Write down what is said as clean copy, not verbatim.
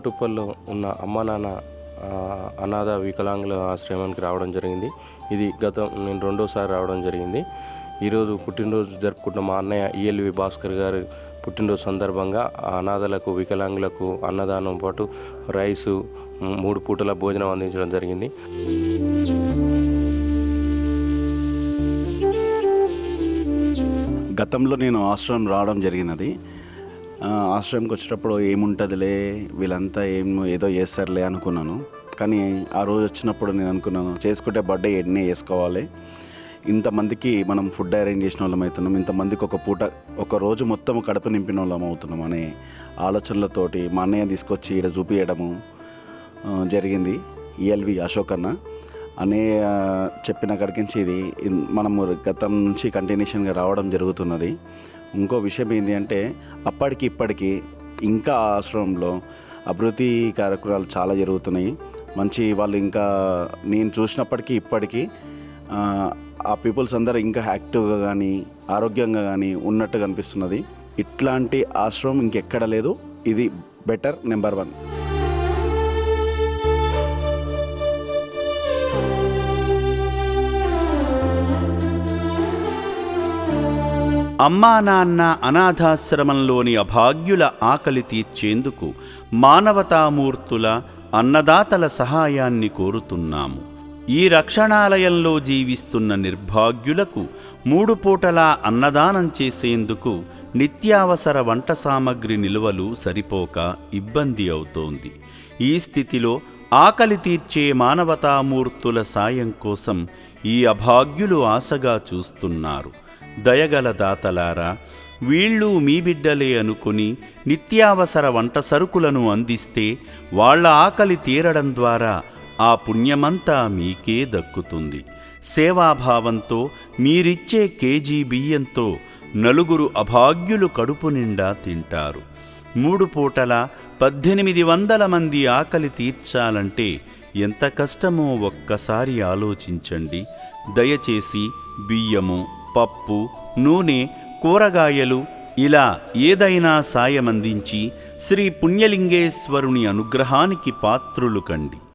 చోటుప్పల్లో ఉన్న అమ్మ నాన్న అనాథ వికలాంగుల ఆశ్రమానికి రావడం జరిగింది. ఇది నేను రెండోసారి రావడం జరిగింది. ఈరోజు పుట్టినరోజు జరుపుకుంటున్న మా అన్నయ్య ఈఎల్వి భాస్కర్ గారు పుట్టినరోజు సందర్భంగా అనాథలకు వికలాంగులకు అన్నదానం పాటు రైసు 3 పూటల భోజనం అందించడం జరిగింది. గతంలో నేను ఆశ్రమం రావడం జరిగినది. ఆశ్రమంకి వచ్చేటప్పుడు ఏముంటుందిలే వీళ్ళంతా ఏదో చేస్తారులే అనుకున్నాను. కానీ ఆ రోజు వచ్చినప్పుడు నేను అనుకున్నాను, చేసుకుంటే బర్త్డే ఎన్నే చేసుకోవాలి, ఇంతమందికి మనం ఫుడ్ అరేంజ్ చేసిన వాళ్ళం అవుతున్నాం, ఇంతమందికి ఒక రోజు మొత్తం కడుపు నింపిన వాళ్ళం అవుతున్నాం అనే ఆలోచనలతోటి మా అన్నయ్య తీసుకొచ్చి ఇక్కడ చూపించడము జరిగింది. ఈఎల్వి అశోక్ అనే చెప్పిన కాడికించి ఇది మనము గతం నుంచి కంటిన్యూషన్గా రావడం జరుగుతున్నది. ఇంకో విషయం ఏంటి అంటే అప్పటికి ఇప్పటికీ ఇంకా ఆశ్రమంలో అభివృద్ధి కార్యక్రమాలు చాలా జరుగుతున్నాయి. మంచి వాళ్ళు ఇంకా నేను చూసినప్పటికీ ఇప్పటికీ ఆ పీపుల్స్ అందరూ ఇంకా యాక్టివ్గా కానీ ఆరోగ్యంగా కానీ ఉన్నట్టు కనిపిస్తున్నది. ఇట్లాంటి ఆశ్రమం ఇంకెక్కడ లేదు. ఇది బెటర్ నెంబర్ 1. అమ్మా నాన్న అనాథాశ్రమంలోని అభాగ్యుల ఆకలి తీర్చేందుకు మానవతామూర్తుల అన్నదాతల సహాయాన్ని కోరుతున్నాము. ఈ రక్షణాలయంలో జీవిస్తున్న నిర్భాగ్యులకు 3 పూటలా అన్నదానం చేసేందుకు నిత్యావసర వంట సామగ్రి నిల్వలు సరిపోక ఇబ్బంది అవుతోంది. ఈ స్థితిలో ఆకలి తీర్చే మానవతామూర్తుల సాయం కోసం ఈ అభాగ్యులు ఆశగా చూస్తున్నారు. దయగల దాతలారా, వీళ్ళు మీ బిడ్డలే అనుకుని నిత్యావసర వంట సరుకులను అందిస్తే వాళ్ల ఆకలి తీరడం ద్వారా ఆ పుణ్యమంతా మీకే దక్కుతుంది. సేవాభావంతో మీరిచ్చే కేజీ బియ్యంతో 4 అభాగ్యులు కడుపు నిండా తింటారు. 3 పూటల 1800 మంది ఆకలి తీర్చాలంటే ఎంత కష్టమో ఒక్కసారి ఆలోచించండి. దయచేసి బియ్యము, పప్పు, నూనె, కూరగాయలు ఇలా ఏదైనా సాయమందించి శ్రీ పుణ్యలింగేశ్వరుని అనుగ్రహానికి పాత్రులు కండి.